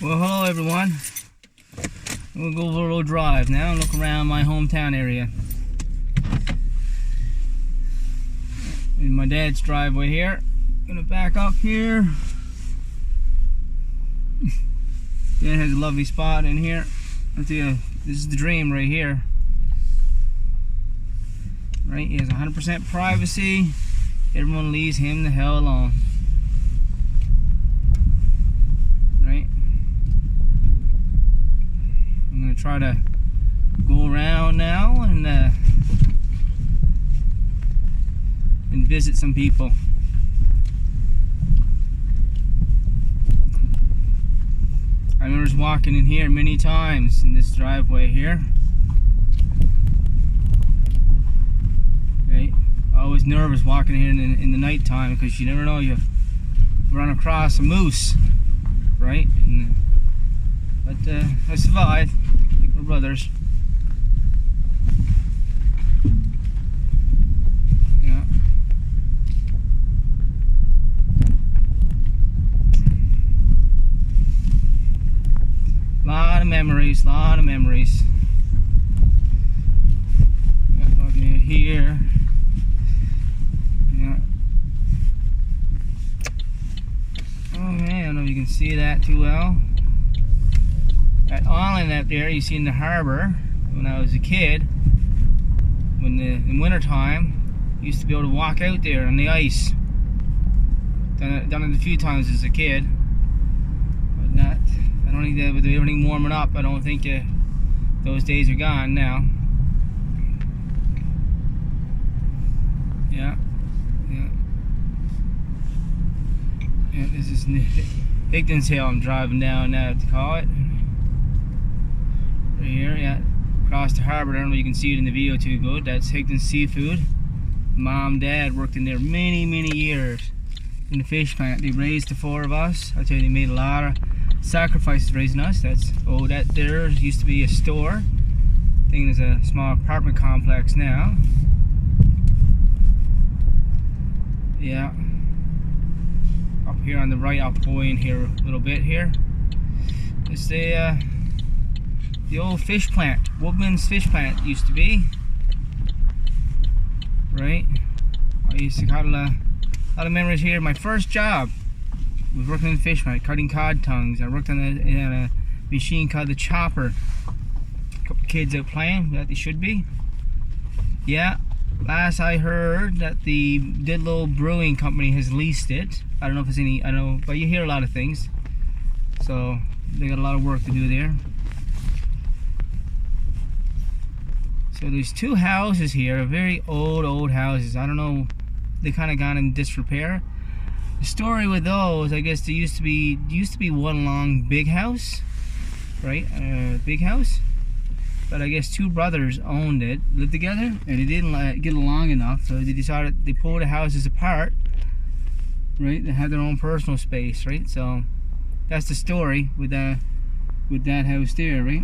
Well, hello everyone. We'll go for a little drive now and look around my hometown area. In my dad's driveway here. Gonna back up here. Dad has a lovely spot in here. I'll tell you, this is the dream right here. Right, he has 100% privacy. Everyone leaves him the hell alone. Right? I'm gonna try to go around now and visit some people. I remember walking in here many times in this driveway here. Right? Always nervous walking in here in the night time because you never know, you run across a moose, right? But I survived. I think we're brothers. Yeah. Lot of memories, lot of memories. Yeah, walking in here. Yeah. Oh man, I don't know if you can see that too well. That island up there you see in the harbor, when I was a kid, in winter time, used to be able to walk out there on the ice. Done it a few times as a kid, but not. I don't think that with everything warming up, I don't think those days are gone now. Yeah. Yeah, this is Higdon's Hill I'm driving down now to call it. Right here, yeah. Across the harbour, I don't know if you can see it in the video too good. That's Higdon's Seafood. Mom, Dad worked in there many years in the fish plant. They raised the four of us. I tell you, they made a lot of sacrifices raising us. That there used to be a store. I think there's a small apartment complex now. Yeah. Up here on the right, I'll pull in here a little bit here. It's the old fish plant. Woodman's Fish Plant used to be. Right? I used to got a lot of memories here. My first job was working in the fish plant, cutting cod tongues. I worked on a machine called the chopper. A couple kids out playing, that they should be. Yeah. Last I heard that the Didlow Brewing Company has leased it. I don't know if there's any, I don't know, but you hear a lot of things. So they got a lot of work to do there. So there's two houses here, very old houses. I don't know, they kind of gone in disrepair. The story with those, I guess there used to be one long big house, right? Big house. But I guess two brothers owned it, lived together, and they didn't get along enough, so they decided they pulled the houses apart, right? They had their own personal space, right? So that's the story with that house there, right?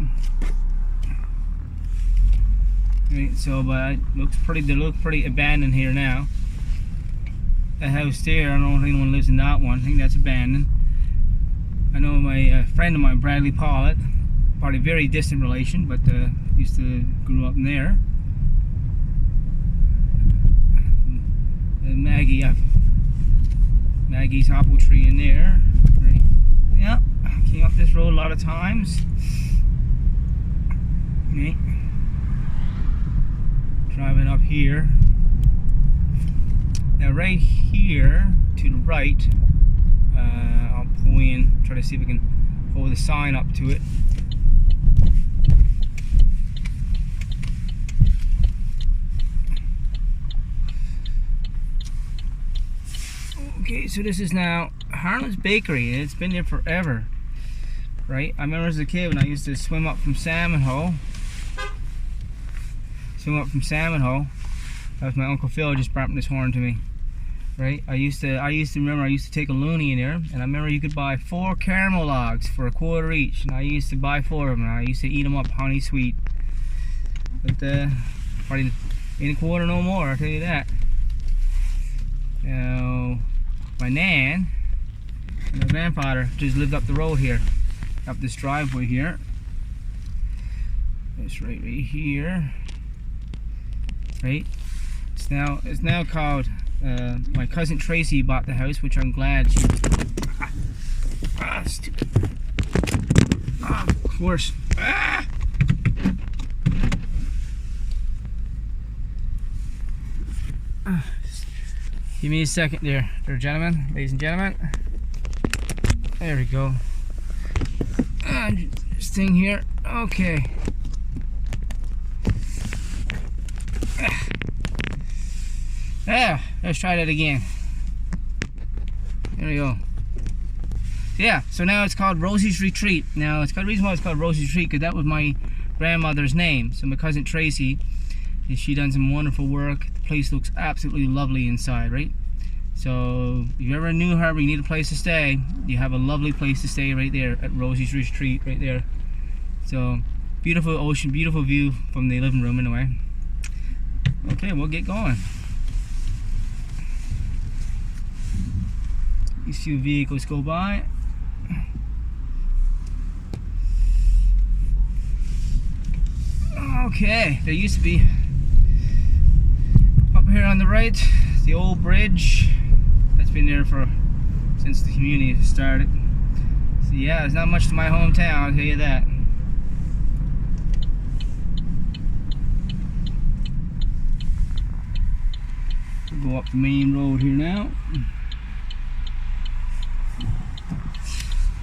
Right. So, but it looks pretty. They look pretty abandoned here now. That house there, I don't know if anyone lives in that one. I think that's abandoned. I know my friend of mine, Bradley Pollitt. Probably a very distant relation, but used to grew up in there. And Maggie's apple tree in there. Right. Yeah, came up this road a lot of times. Right. Driving up here. Now right here to the right, I'll pull in, try to see if we can hold the sign up to it. Okay, so this is now Harlan's Bakery, and it's been there forever, right? I remember as a kid when I used to swim up from Salmon Hole. That was my Uncle Phil just bumping his horn to me, right? I used to remember I used to take a loony in there, and I remember you could buy 4 caramel logs for $1 each, and I used to buy 4 of them, and I used to eat them up honey sweet. But probably ain't $1 no more, I'll tell you that. Now, my nan and my grandfather just lived up the road here. up this driveway here. It's right here. Right. It's now called. My cousin Tracy bought the house, which I'm glad she. Stupid. Of course. Give me a second there, gentlemen, ladies and gentlemen. There we go. This thing here. Okay. Let's try that again. There we go. Yeah, so now it's called Rosie's Retreat. Now, it's got a reason why it's called Rosie's Retreat, because that was my grandmother's name. So my cousin Tracy, she done some wonderful work. The place looks absolutely lovely inside, right? So if you're ever in New Harbour, you need a place to stay. You have a lovely place to stay right there at Rosie's Retreat, right there. So beautiful ocean, beautiful view from the living room anyway. Okay, we'll get going. These few vehicles go by. Okay, there used to be up here on the right the old bridge that's been there since the community started. So yeah, there's not much to my hometown, I'll tell you that. We'll go up the main road here now.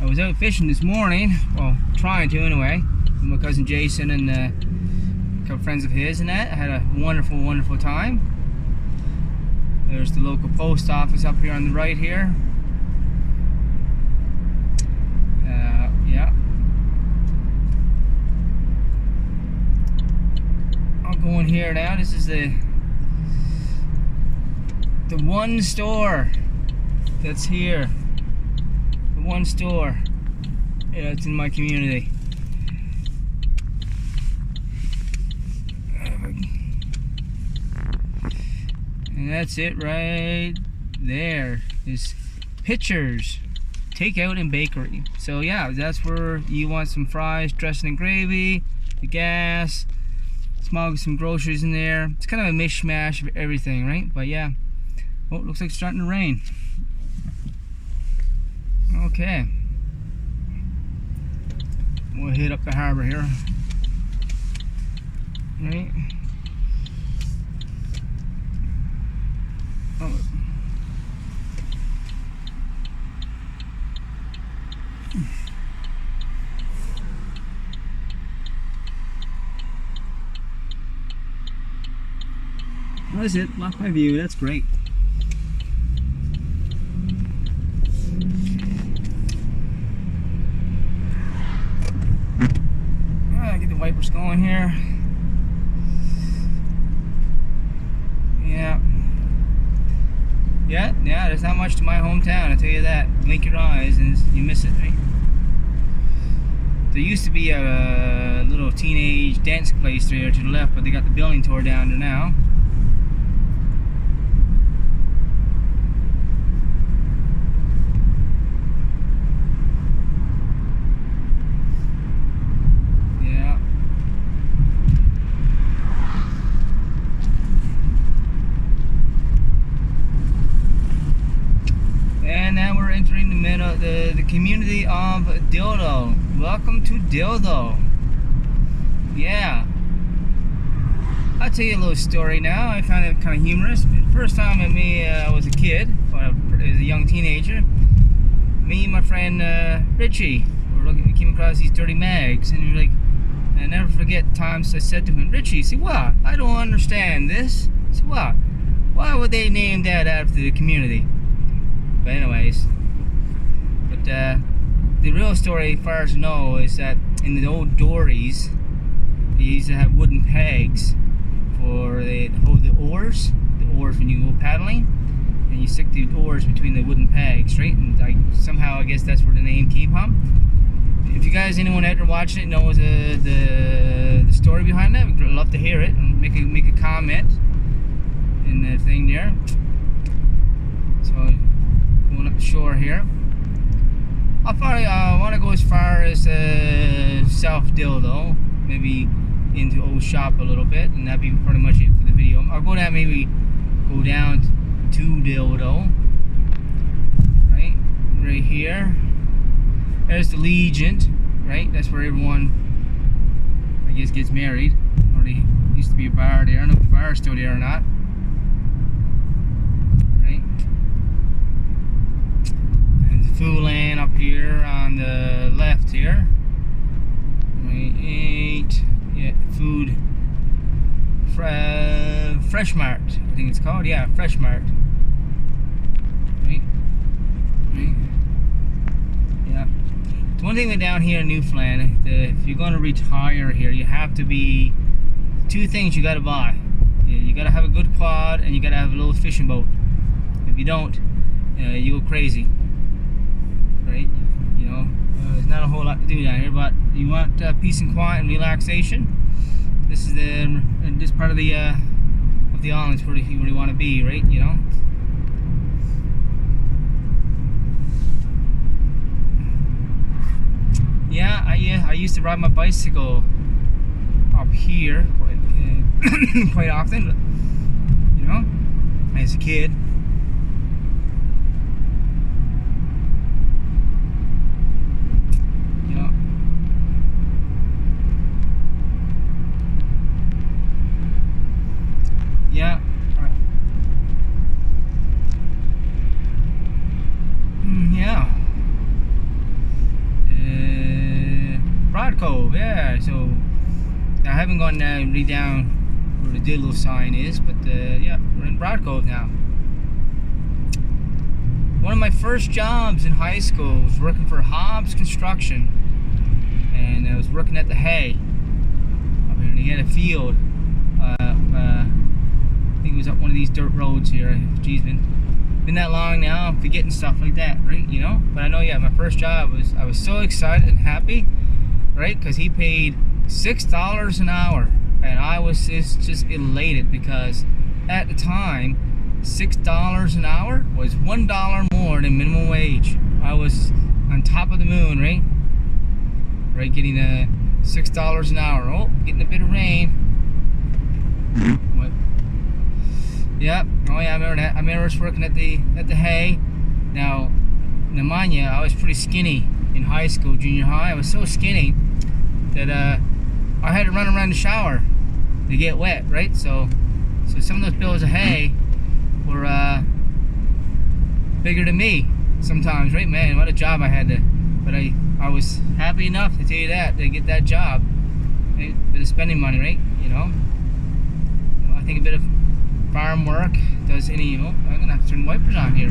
I was out fishing this morning, well, trying to anyway, with my cousin Jason and a couple friends of his and that. I had a wonderful, wonderful time. There's the local post office up here on the right here. Yeah. I'll go in here now. This is the one store that's here. One store, yeah, it's in my community. And that's it right there. Is Pitchers Takeout and Bakery. So yeah, that's where you want some fries, dressing in gravy, the gas, some groceries in there. It's kind of a mishmash of everything, right? But yeah. Oh, it looks like it's starting to rain. Okay, we'll hit up the harbor here. Right. Oh. That's it. Block my view. That's great. Wipers going here. Yeah, there's not much to my hometown, I'll tell you that. Blink your eyes and you miss it, right? There used to be a little teenage dance place there to the left, but they got the building tore down there now. The community of Dildo. Welcome to Dildo. Yeah. I'll tell you a little story now. I found it kind of humorous. First time at me, I was a kid, I was a young teenager. Me and my friend Richie we came across these dirty mags, and we're like, I never forget times I said to him, Richie, see what? I don't understand this. See what? Why would they name that after the community? But anyways. The real story, as far as I know, is that in the old dories, they used to have wooden pegs for the oars. The oars when you go paddling, and you stick the oars between the wooden pegs, right? And somehow I guess that's where the name came from. If you guys, anyone out there watching it, knows the story behind that, we'd love to hear it and make a comment in the thing there. So going up the shore here. I'll probably want to go as far as South Dildo, maybe into Old Shop a little bit, and that'd be pretty much it for the video. I'll go down, maybe go down to Dildo, right here. There's the Legion, right? That's where everyone, I guess, gets married. Or there used to be a bar there. I don't know if the bar is still there or not. Right? And the food land up here on the left here. Right, yeah, food. Fresh Mart, I think it's called. Yeah, Fresh Mart. Right? Yeah. The one thing that down here in Newfoundland, if you're going to retire here, you have to be, two things you got to buy. You got to have a good quad, and you got to have a little fishing boat. If you don't, you go crazy. Right? You know, there's not a whole lot to do down here, but you want peace and quiet and relaxation. This is this part of the islands where you really want to be, right? You know. Yeah, I used to ride my bicycle up here quite often, you know, as a kid. You know. Yeah. Yeah. Broad Cove, yeah. So I haven't gone really down where the Dildo sign is, but yeah, we're in Broad Cove now. One of my first jobs in high school was working for Hobbs Construction, and I was working at the hay. I mean, he had a field. I think it was up one of these dirt roads here. Geez, been that long now. I'm forgetting stuff like that, right? You know. But I know, yeah, my first job was. I was so excited and happy, right? Because he paid $6 an hour, and I was just elated because at the time, $6 an hour was $1 more than minimum wage. I was on top of the moon, right? Right, getting $6 an hour. Oh, getting a bit of rain. What? Yep. Oh yeah, I remember that. I remember I was working at the hay. Now mind you, I was pretty skinny in high school, junior high. I was so skinny that I had to run around the shower to get wet, right? So some of those bills of hay were bigger than me sometimes, right? Man, what a job I had to. But I was happy enough to tell you that to get that job, right? A bit of spending money, right? You know, I think a bit of farm work does any. You know, I'm gonna have to turn the wipers on here.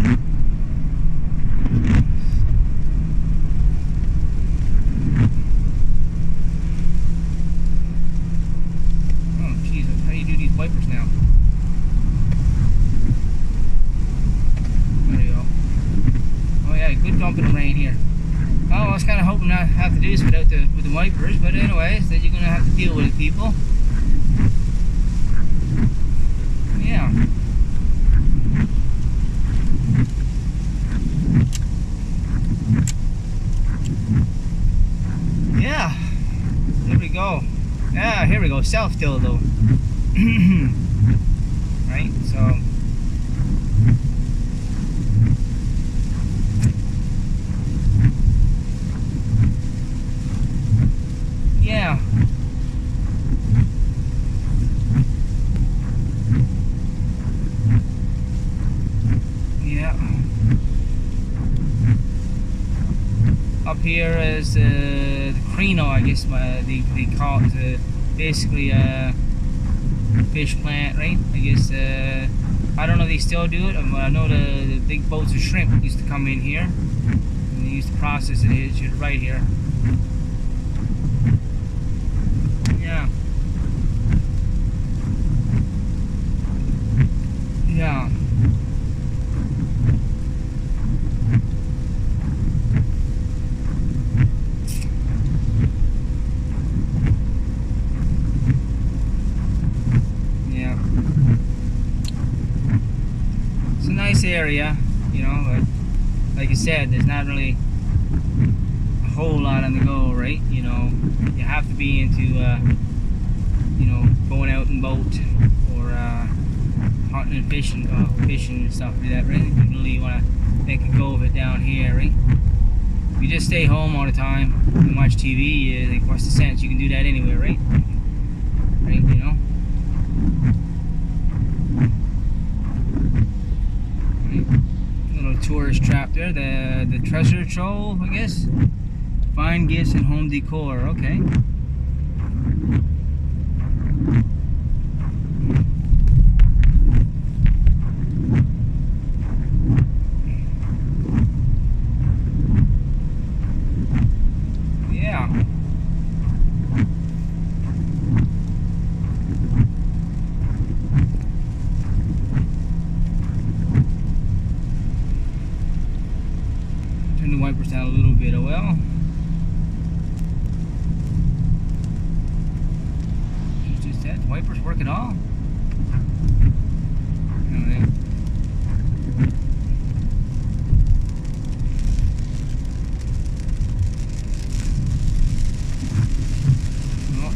Oh, jeez, how do you do these wipers now? There you go. Oh yeah, good dumping of rain here. Oh, I was kind of hoping not to have to do this without with the wipers, but anyways, that you're gonna have to deal with it, people. Yeah. Yeah. There we go. Yeah, here we go. South Dildo. Right, so. Yeah. Yeah. Up here is the Crino, I guess they call it. Basically a fish plant, right? I guess I don't know if they still do it. I know the big boats of shrimp used to come in here, and they used to process it. It's right here. Yeah. Yeah. Yeah. It's a nice area, you know, but like I said, there's not really a whole lot on the go, right? You know, you have to be into, you know, going out and boat or hunting and fishing and stuff like that, right? You really want to make a go of it down here, right? If you just stay home all the time and watch TV, like, what's the sense? You can do that anywhere, right? Right, you know? Little tourist trap there, the treasure trove, I guess. Fine gifts and home decor, okay. Yeah. Turn the wipers down a little bit, oh well. It's just that, the wipers work at all. Anyway. Well,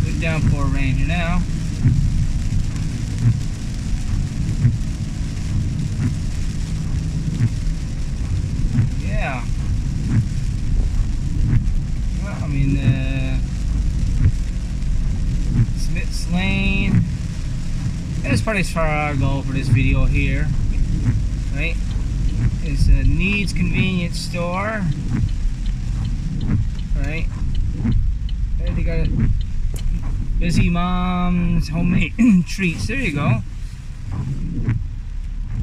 good downpour ranger now. Yeah. Well, I mean, Smith's Lane. That's probably as far as I'll go for this video here. Right? It's a Needs convenience store. Right? There they got it. Busy Mom's homemade treats. There you go.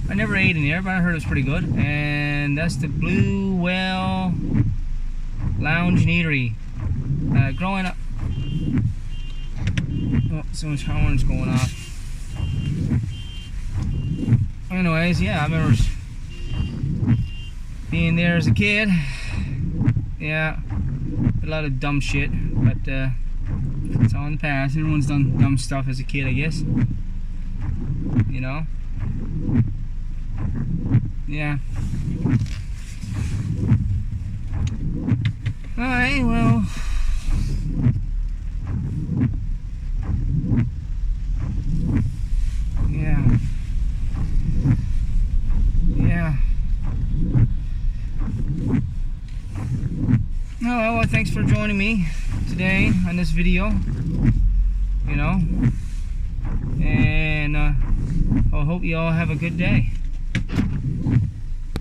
I never ate in there, but I heard it was pretty good. And that's the Blue Well Lounge and Eatery. Growing up. Oh, someone's horn's going off. Anyways, yeah, I remember being there as a kid. Yeah, a lot of dumb shit, but it's all in the past. Everyone's done dumb stuff as a kid, I guess. You know? Yeah. Alright, well. Yeah. Yeah. Oh, well, thanks for joining me today on this video. You know. And I hope you all have a good day.